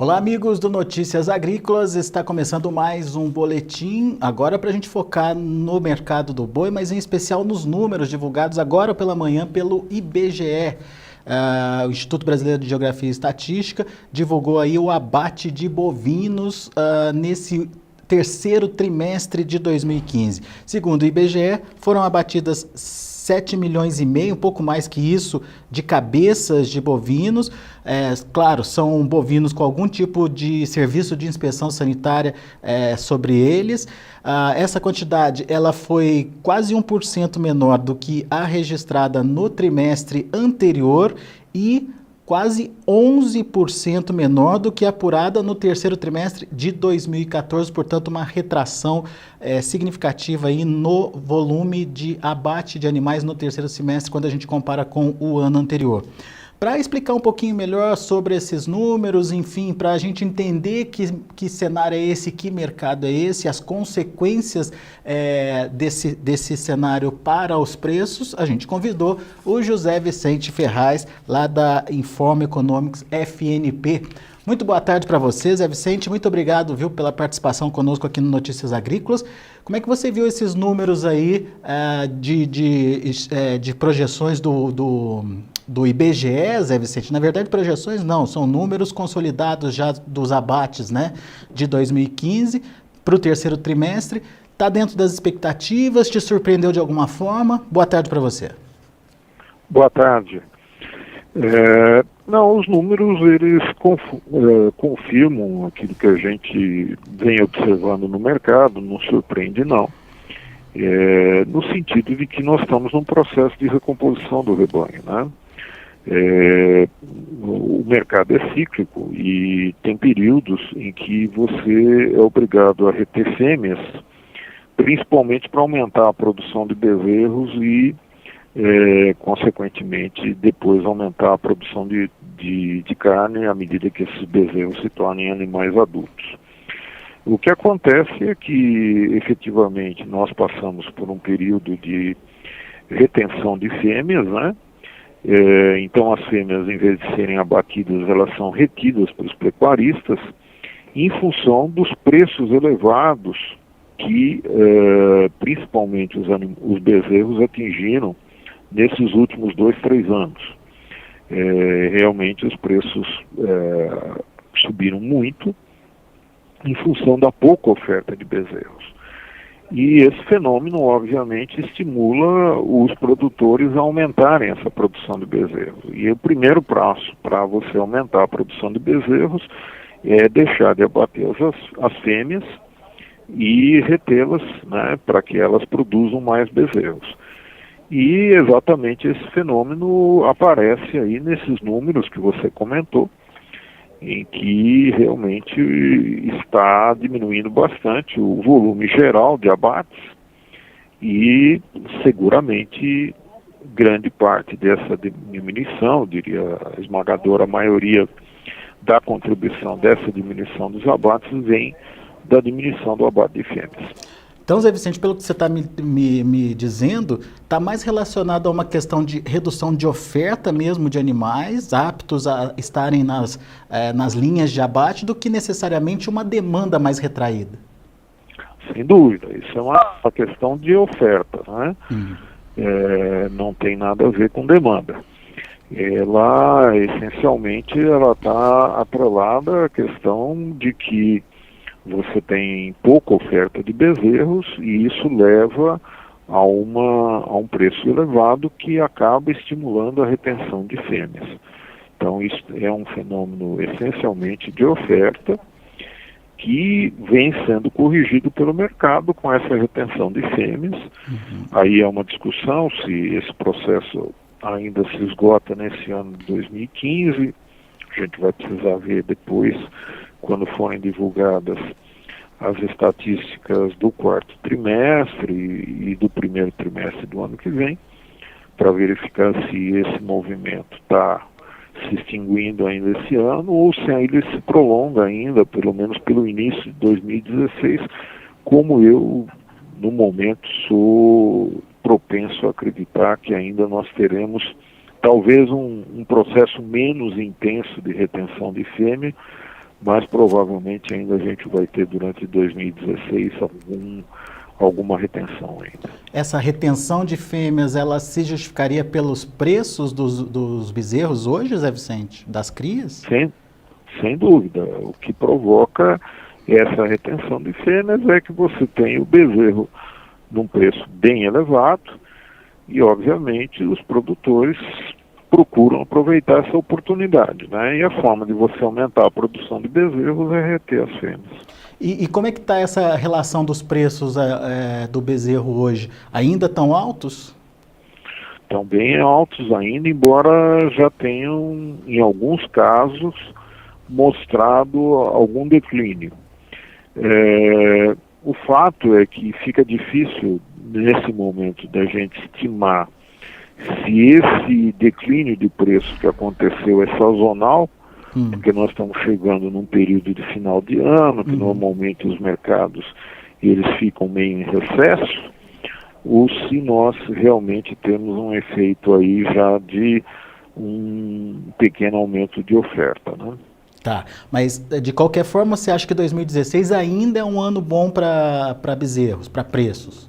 Olá, amigos do Notícias Agrícolas. Está começando mais um boletim, agora para a gente focar no mercado do boi, mas em especial nos números divulgados agora pela manhã pelo IBGE. O Instituto Brasileiro de Geografia e Estatística divulgou aí o abate de bovinos nesse terceiro trimestre de 2015. Segundo o IBGE, foram abatidas 7 milhões e meio, um pouco mais que isso, de cabeças de bovinos. Claro, são bovinos com algum tipo de serviço de inspeção sanitária sobre eles. Essa quantidade ela foi quase 1% menor do que a registrada no trimestre anterior e quase 11% menor do que a apurada no terceiro trimestre de 2014, portanto uma retração significativa aí no volume de abate de animais no terceiro semestre quando a gente compara com o ano anterior. Para explicar um pouquinho melhor sobre esses números, enfim, para a gente entender que cenário é esse, que mercado é esse, as consequências desse cenário para os preços, a gente convidou o José Vicente Ferraz, lá da Informa Economics FNP. Muito boa tarde para você, Zé Vicente. Muito obrigado, viu, pela participação conosco aqui no Notícias Agrícolas. Como é que você viu esses números aí de projeções do IBGE, Zé Vicente? Na verdade, projeções não, são números consolidados já dos abates, né, de 2015 para o terceiro trimestre. Está dentro das expectativas? Te surpreendeu de alguma forma? Boa tarde para você. Boa tarde. Não, os números eles confirmam aquilo que a gente vem observando no mercado, não surpreende não. No sentido de que nós estamos num processo de recomposição do rebanho, né? O mercado é cíclico e tem períodos em que você é obrigado a reter fêmeas, principalmente para aumentar a produção de bezerros e consequentemente, depois aumentar a produção de carne à medida que esses bezerros se tornem animais adultos. O que acontece é que, efetivamente, nós passamos por um período de retenção de fêmeas, né? Então, as fêmeas, em vez de serem abatidas, elas são retidas pelos pecuaristas em função dos preços elevados que, principalmente, os bezerros atingiram nesses últimos 2, 3 anos. Realmente os preços subiram muito em função da pouca oferta de bezerros. E esse fenômeno, obviamente, estimula os produtores a aumentarem essa produção de bezerros. E o primeiro passo para você aumentar a produção de bezerros é deixar de abater as fêmeas e retê-las, né, para que elas produzam mais bezerros. E exatamente esse fenômeno aparece aí nesses números que você comentou, em que realmente está diminuindo bastante o volume geral de abates e seguramente grande parte dessa diminuição, eu diria a esmagadora maioria da contribuição dessa diminuição dos abates vem da diminuição do abate de fêmeas. Então, Zé Vicente, pelo que você está me dizendo, está mais relacionado a uma questão de redução de oferta mesmo de animais aptos a estarem nas linhas de abate do que necessariamente uma demanda mais retraída. Sem dúvida, isso é uma questão de oferta, né? Não tem nada a ver com demanda. Ela, essencialmente, ela está atrelada à questão de que você tem pouca oferta de bezerros e isso leva a um preço elevado que acaba estimulando a retenção de fêmeas. Então isso é um fenômeno essencialmente de oferta que vem sendo corrigido pelo mercado com essa retenção de fêmeas. Aí é uma discussão se esse processo ainda se esgota nesse ano de 2015, a gente vai precisar ver depois quando forem divulgadas as estatísticas do quarto trimestre e do primeiro trimestre do ano que vem, para verificar se esse movimento está se extinguindo ainda esse ano ou se ainda se prolonga ainda, pelo menos pelo início de 2016, como eu, no momento, sou propenso a acreditar que ainda nós teremos talvez um processo menos intenso de retenção de fêmea, mas provavelmente ainda a gente vai ter durante 2016 alguma retenção ainda. Essa retenção de fêmeas, ela se justificaria pelos preços dos bezerros hoje, Zé Vicente, das crias? Sem dúvida. O que provoca essa retenção de fêmeas é que você tem o bezerro num preço bem elevado e, obviamente, os produtores procuram aproveitar essa oportunidade, né? E a forma de você aumentar a produção de bezerros é reter as fêmeas. E como é que está essa relação dos preços do bezerro hoje? Ainda tão altos? Estão bem altos ainda, embora já tenham, em alguns casos, mostrado algum declínio. O fato é que fica difícil, nesse momento, da gente estimar se esse declínio de preço que aconteceu é sazonal, porque nós estamos chegando num período de final de ano, que normalmente os mercados eles ficam meio em recesso, ou se nós realmente temos um efeito aí já de um pequeno aumento de oferta, né? Tá, mas de qualquer forma você acha que 2016 ainda é um ano bom para bezerros, para preços?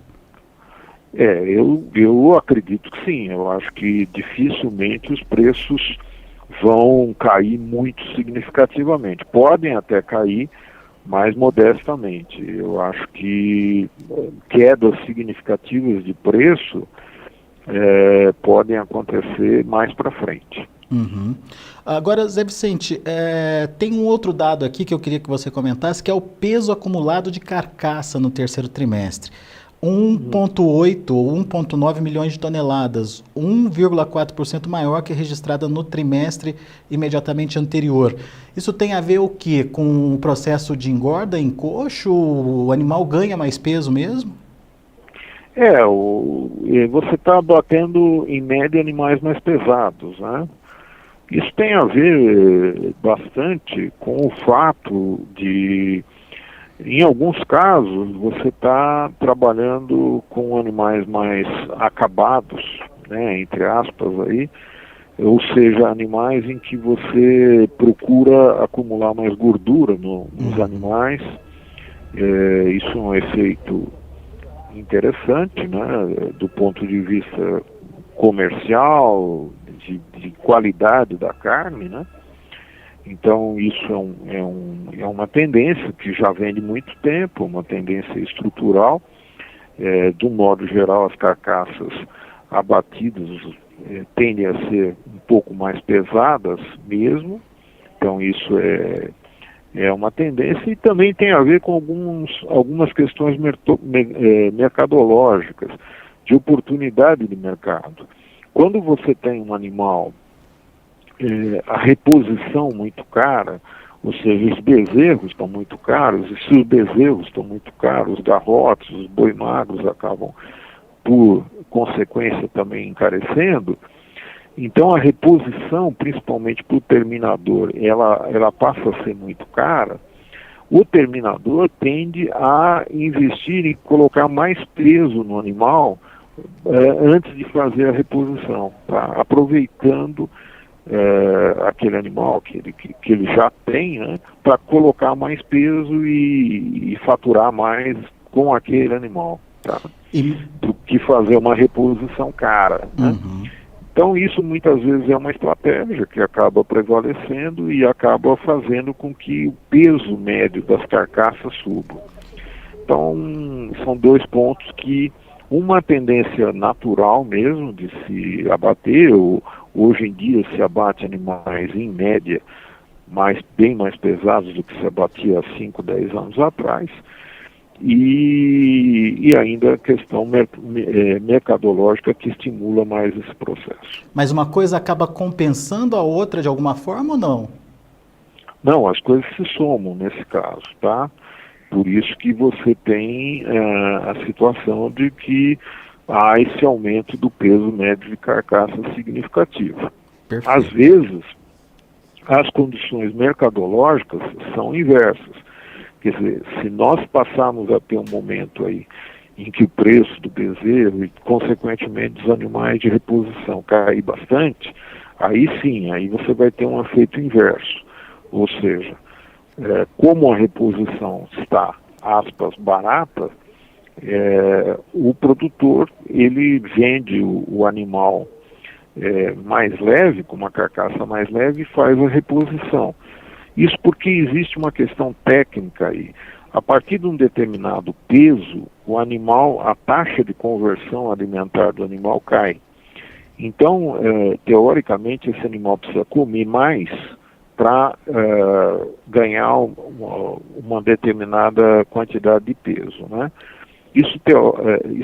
Eu acredito que sim. Eu acho que dificilmente os preços vão cair muito significativamente. Podem até cair, mas modestamente. Eu acho que quedas significativas de preço podem acontecer mais para frente. Uhum. Agora, Zé Vicente, tem um outro dado aqui que eu queria que você comentasse, que é o peso acumulado de carcaça no terceiro trimestre. 1,8 ou 1,9 milhões de toneladas, 1,4% maior que registrada no trimestre imediatamente anterior. Isso tem a ver o quê? Com o processo de engorda em coxo? O animal ganha mais peso mesmo? Você está abatendo, em média, animais mais pesados, né? Isso tem a ver bastante com o fato de, em alguns casos, você está trabalhando com animais mais acabados, né, entre aspas aí, ou seja, animais em que você procura acumular mais gordura nos animais. Isso é um efeito interessante, né, do ponto de vista comercial, de qualidade da carne, né? Então isso é uma tendência que já vem de muito tempo, uma tendência estrutural. De um modo geral, as carcaças abatidas tendem a ser um pouco mais pesadas mesmo. Então isso é uma tendência e também tem a ver com algumas questões mercadológicas, de oportunidade de mercado. Quando você tem um animal, a reposição muito cara, ou seja, os bezerros estão muito caros, e se os bezerros estão muito caros, os garrotes, os boi magros acabam, por consequência, também encarecendo. Então a reposição, principalmente para o terminador, ela passa a ser muito cara. O terminador tende a investir em colocar mais peso no animal antes de fazer a reposição, tá? Aproveitando aquele animal que ele já tem, né, para colocar mais peso e faturar mais com aquele animal, tá? Do que fazer uma reposição cara, né? Então isso muitas vezes é uma estratégia que acaba prevalecendo e acaba fazendo com que o peso médio das carcaças suba. Então são dois pontos que uma tendência natural mesmo de se abater, hoje em dia se abate animais em média bem mais pesados do que se abatia há 5, 10 anos atrás, e ainda a questão mercadológica que estimula mais esse processo. Mas uma coisa acaba compensando a outra de alguma forma ou não? Não, as coisas se somam nesse caso, tá? Por isso que você tem a situação de que há esse aumento do peso médio de carcaça significativo. Perfeito. Às vezes, as condições mercadológicas são inversas. Quer dizer, se nós passarmos a ter um momento aí em que o preço do bezerro e, consequentemente, dos animais de reposição cair bastante, aí sim, aí você vai ter um efeito inverso. Ou seja, como a reposição está, aspas, barata, o produtor ele vende o animal mais leve, com uma carcaça mais leve, e faz a reposição. Isso porque existe uma questão técnica aí. A partir de um determinado peso, o animal, a taxa de conversão alimentar do animal cai. Então, teoricamente, esse animal precisa comer mais para ganhar uma determinada quantidade de peso, né? Isso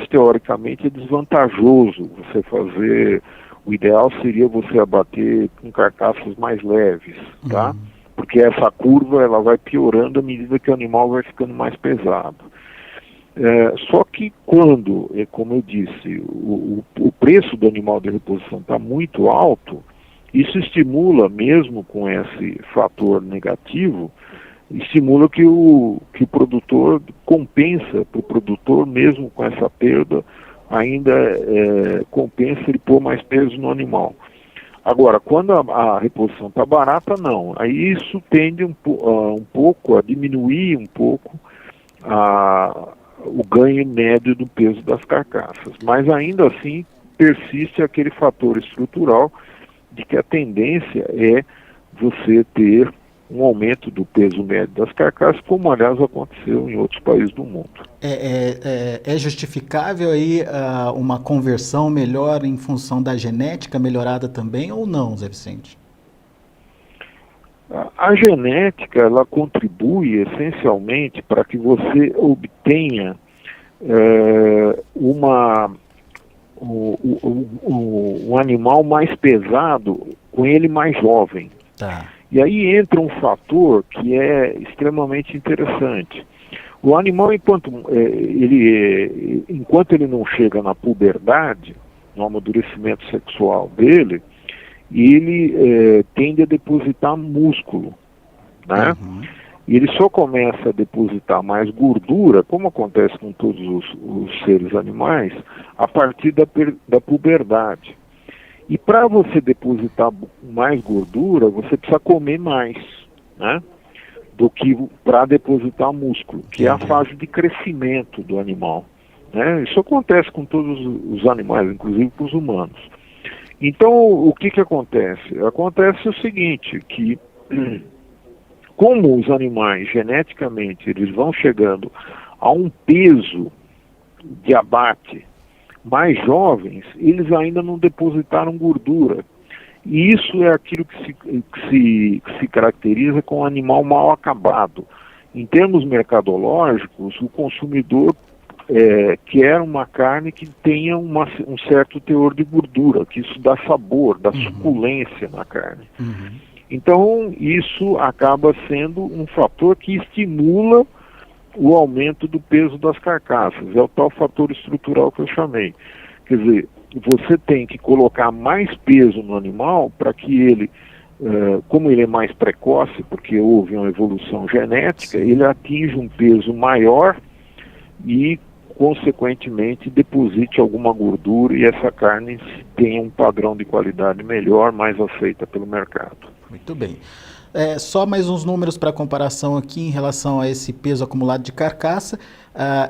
teoricamente é desvantajoso você fazer. O ideal seria você abater com carcaças mais leves, tá? Porque essa curva ela vai piorando à medida que o animal vai ficando mais pesado. Só que quando, como eu disse, o preço do animal de reposição está muito alto, isso estimula, mesmo com esse fator negativo, estimula que o produtor compensa, para o produtor, mesmo com essa perda, ainda compensa ele pôr mais peso no animal. Agora, quando a reposição está barata, não. Aí isso tende um pouco a diminuir um pouco o ganho médio do peso das carcaças. Mas ainda assim persiste aquele fator estrutural de que a tendência é você ter um aumento do peso médio das carcaças, como aliás aconteceu em outros países do mundo. É justificável aí uma conversão melhor em função da genética melhorada também ou não, Zé Vicente? A genética ela contribui essencialmente para que você obtenha um animal mais pesado com ele mais jovem. Tá. E aí entra um fator que é extremamente interessante. O animal, enquanto ele não chega na puberdade, no amadurecimento sexual dele, ele tende a depositar músculo, né? Uhum. E ele só começa a depositar mais gordura, como acontece com todos os seres animais, a partir da puberdade. E para você depositar mais gordura, você precisa comer mais, né? Do que para depositar músculo, que é a fase de crescimento do animal, né? Isso acontece com todos os animais, inclusive com os humanos. Então, o que acontece? Acontece o seguinte, que como os animais, geneticamente, eles vão chegando a um peso de abate mais jovens, eles ainda não depositaram gordura. E isso é aquilo que se caracteriza com um animal mal acabado. Em termos mercadológicos, o consumidor quer uma carne que tenha um certo teor de gordura, que isso dá sabor, dá suculência na carne. Uhum. Então, isso acaba sendo um fator que estimula o aumento do peso das carcaças. É o tal fator estrutural que eu chamei. Quer dizer, você tem que colocar mais peso no animal para que ele, como ele é mais precoce, porque houve uma evolução genética, ele atinja um peso maior e, consequentemente, deposite alguma gordura e essa carne tenha um padrão de qualidade melhor, mais aceita pelo mercado. Muito bem. Só mais uns números para comparação aqui em relação a esse peso acumulado de carcaça.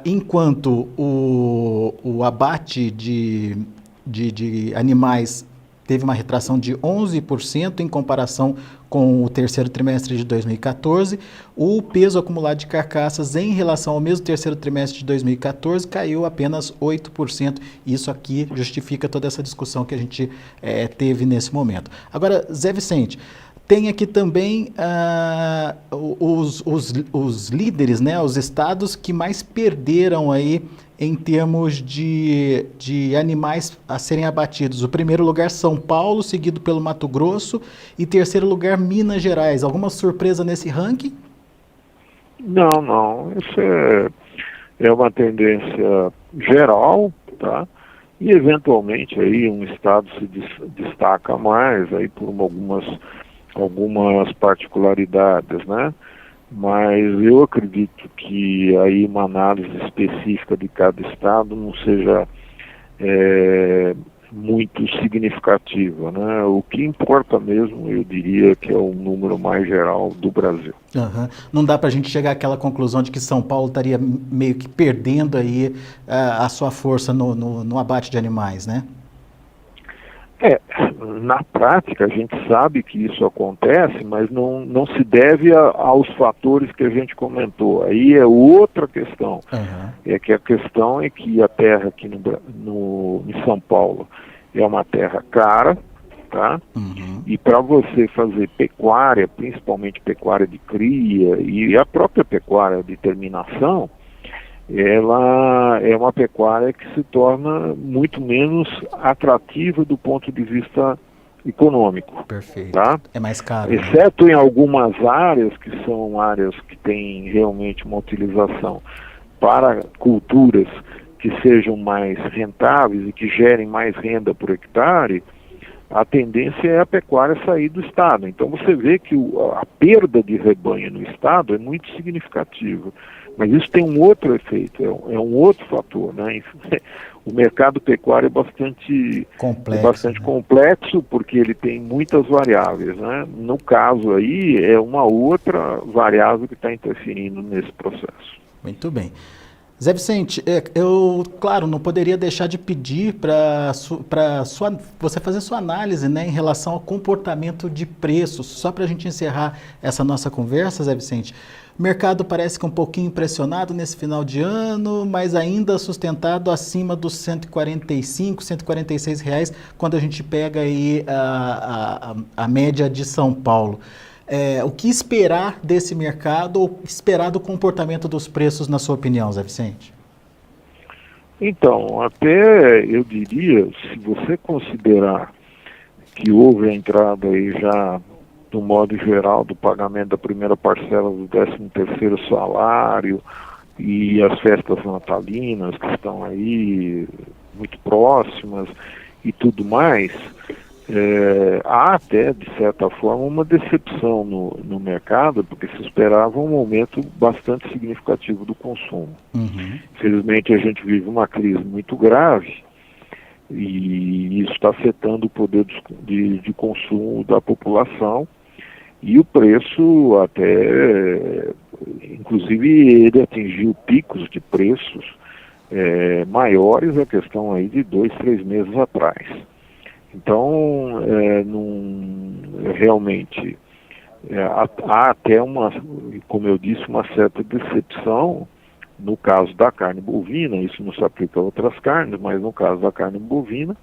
Enquanto o abate de animais teve uma retração de 11% em comparação com o terceiro trimestre de 2014, o peso acumulado de carcaças em relação ao mesmo terceiro trimestre de 2014 caiu apenas 8%. Isso aqui justifica toda essa discussão que a gente teve nesse momento. Agora, Zé Vicente, tem aqui também os líderes, né, os estados que mais perderam aí em termos de animais a serem abatidos. O primeiro lugar, São Paulo, seguido pelo Mato Grosso, e terceiro lugar, Minas Gerais. Alguma surpresa nesse ranking? Não. Isso é uma tendência geral, tá? E eventualmente aí um estado se destaca mais aí por algumas particularidades, né? Mas eu acredito que aí uma análise específica de cada estado não seja muito significativa, né? O que importa mesmo, eu diria que é o número mais geral do Brasil. Uhum. Não dá para a gente chegar àquela conclusão de que São Paulo estaria meio que perdendo aí a sua força no abate de animais, né? Na prática a gente sabe que isso acontece, mas não se deve aos fatores que a gente comentou. Aí é outra questão. Uhum. É que a questão é que a terra aqui em São Paulo é uma terra cara, tá? Uhum. E para você fazer pecuária, principalmente pecuária de cria e a própria pecuária de terminação, ela é uma pecuária que se torna muito menos atrativa do ponto de vista econômico. Perfeito. Tá? É mais caro, né? Exceto em algumas áreas, que são áreas que têm realmente uma utilização para culturas que sejam mais rentáveis e que gerem mais renda por hectare, a tendência é a pecuária sair do estado. Então você vê que a perda de rebanho no estado é muito significativa. Mas isso tem um outro efeito, é um outro fator, né? O mercado pecuário é bastante complexo, porque ele tem muitas variáveis, né? No caso aí, é uma outra variável que está interferindo nesse processo. Muito bem. Zé Vicente, eu, claro, não poderia deixar de pedir para você fazer sua análise, né, em relação ao comportamento de preços. Só para a gente encerrar essa nossa conversa, Zé Vicente, o mercado parece que um pouquinho impressionado nesse final de ano, mas ainda sustentado acima dos R$ 145, R$ 146 reais, quando a gente pega aí a média de São Paulo. O que esperar desse mercado ou esperar do comportamento dos preços, na sua opinião, Zé Vicente? Então, até eu diria, se você considerar que houve a entrada aí já, do modo geral, do pagamento da primeira parcela do 13º salário e as festas natalinas que estão aí muito próximas e tudo mais, há até, de certa forma, uma decepção no mercado, porque se esperava um aumento bastante significativo do consumo. Uhum. Infelizmente, a gente vive uma crise muito grave e isso está afetando o poder de consumo da população e o preço até, inclusive, ele atingiu picos de preços maiores, a questão aí de 2, 3 meses atrás. Então, realmente, há até como eu disse, uma certa decepção no caso da carne bovina. Isso não se aplica a outras carnes, mas no caso da carne bovina,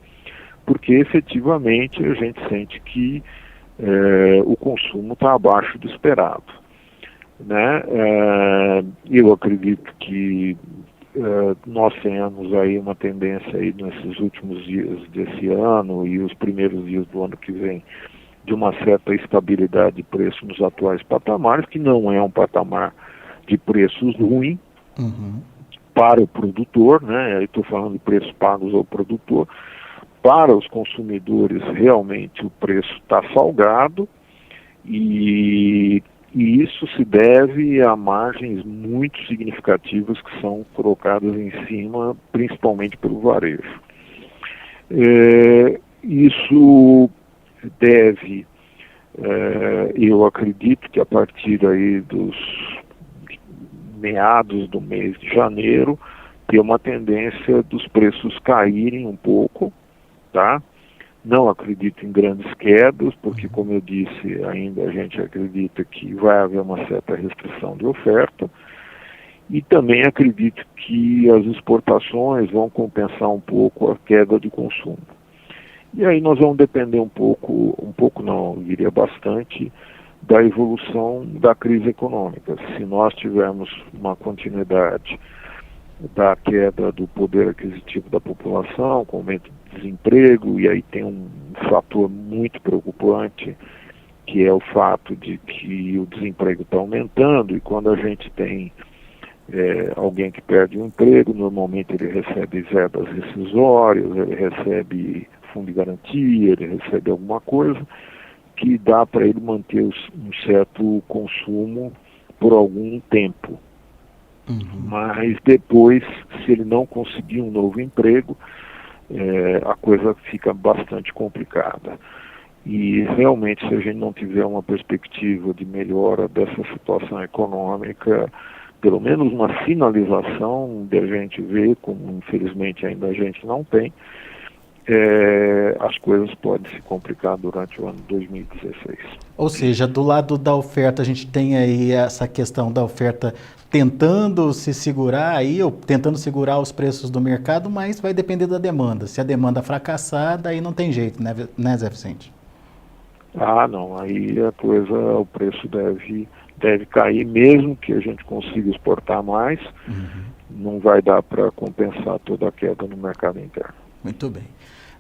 porque efetivamente a gente sente que o consumo está abaixo do esperado, né? Eu acredito que nós tenhamos aí uma tendência aí nesses últimos dias desse ano e os primeiros dias do ano que vem de uma certa estabilidade de preço nos atuais patamares, que não é um patamar de preços ruim para o produtor, né? Estou falando de preços pagos ao produtor. Para os consumidores, realmente o preço está salgado e isso se deve a margens muito significativas que são colocadas em cima, principalmente pelo varejo. Isso deve, eu acredito que a partir aí dos meados do mês de janeiro, ter uma tendência dos preços caírem um pouco, tá? Não acredito em grandes quedas, porque, como eu disse, ainda a gente acredita que vai haver uma certa restrição de oferta. E também acredito que as exportações vão compensar um pouco a queda de consumo. E aí nós vamos depender um pouco não, eu diria bastante, da evolução da crise econômica. Se nós tivermos uma continuidade da queda do poder aquisitivo da população, com aumento do desemprego, e aí tem um fator muito preocupante, que é o fato de que o desemprego está aumentando, e quando a gente tem alguém que perde o emprego, normalmente ele recebe verbas rescisórias, ele recebe fundo de garantia, ele recebe alguma coisa que dá para ele manter um certo consumo por algum tempo. Mas depois, se ele não conseguir um novo emprego, a coisa fica bastante complicada. E realmente, se a gente não tiver uma perspectiva de melhora dessa situação econômica, pelo menos uma sinalização de a gente ver, como infelizmente ainda a gente não tem, as coisas podem se complicar durante o ano 2016. Ou seja, do lado da oferta, a gente tem aí essa questão da oferta tentando se segurar aí, ou tentando segurar os preços do mercado, mas vai depender da demanda. Se a demanda fracassar, daí não tem jeito, né, Zé Vicente? Ah, não, aí o preço deve cair, mesmo que a gente consiga exportar mais, não vai dar para compensar toda a queda no mercado interno. Muito bem.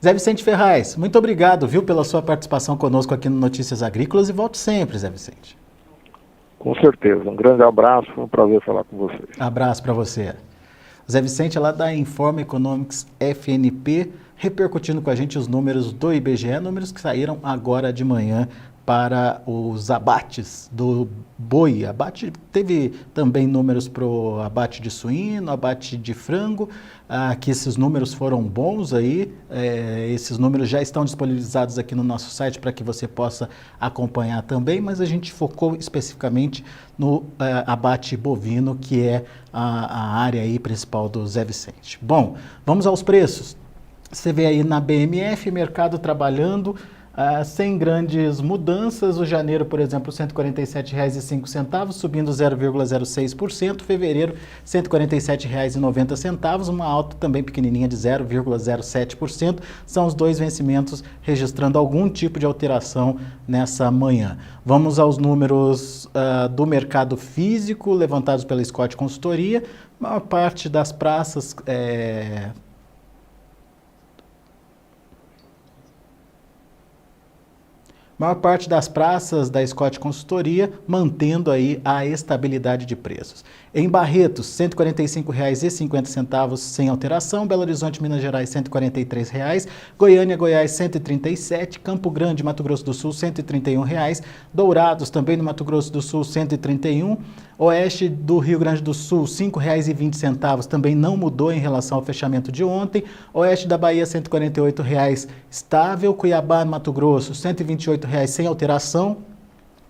Zé Vicente Ferraz, muito obrigado, viu, pela sua participação conosco aqui no Notícias Agrícolas e volte sempre, Zé Vicente. Com certeza, um grande abraço, foi um prazer falar com vocês. Abraço para você. Zé Vicente é lá da Informa Economics FNP, repercutindo com a gente os números do IBGE, números que saíram agora de manhã para os abates do boi. Teve também números para o abate de suíno, abate de frango, que esses números foram bons aí. Esses números já estão disponibilizados aqui no nosso site para que você possa acompanhar também, mas a gente focou especificamente no abate bovino, que é a área aí principal do Zé Vicente. Bom, vamos aos preços. Você vê aí na BMF, mercado trabalhando sem grandes mudanças. O janeiro, por exemplo, R$ 147,05, subindo 0,06%. Fevereiro, R$ 147,90, uma alta também pequenininha de 0,07%. São os dois vencimentos registrando algum tipo de alteração nessa manhã. Vamos aos números do mercado físico, levantados pela Scott Consultoria. A maior parte das praças... maior parte das praças da Scott Consultoria mantendo aí a estabilidade de preços. Em Barretos, R$ 145,50 sem alteração. Belo Horizonte, Minas Gerais, R$ 143,00. Goiânia, Goiás, R$ 137,00. Campo Grande, Mato Grosso do Sul, R$ 131,00. Dourados, também no Mato Grosso do Sul, R$ 131,00. Oeste do Rio Grande do Sul, R$ 5,20, também não mudou em relação ao fechamento de ontem. Oeste da Bahia, R$ 148,00 estável. Cuiabá, Mato Grosso, R$ 128,00 sem alteração.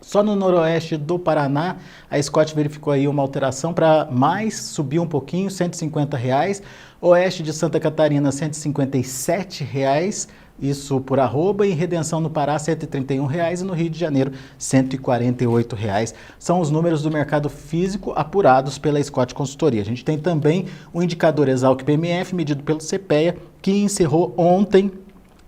Só no noroeste do Paraná, a Scott verificou aí uma alteração para mais, subiu um pouquinho, R$ 150,00. Oeste de Santa Catarina, R$ 157,00. Isso por arroba. Em Redenção no Pará, R$ 131,00 e no Rio de Janeiro, R$ 148,00. São os números do mercado físico apurados pela Scott Consultoria. A gente tem também o indicador Exalc BMF, medido pelo CPEA, que encerrou ontem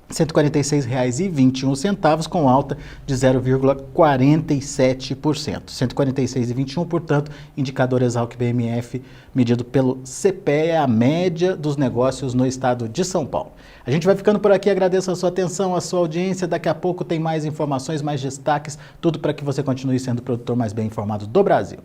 R$ 146,21, com alta de 0,47%. 146,21, portanto, indicador Exalc BMF medido pelo CPEA, a média dos negócios no estado de São Paulo. A gente vai ficando por aqui, agradeço a sua atenção, a sua audiência. Daqui a pouco tem mais informações, mais destaques, tudo para que você continue sendo o produtor mais bem informado do Brasil.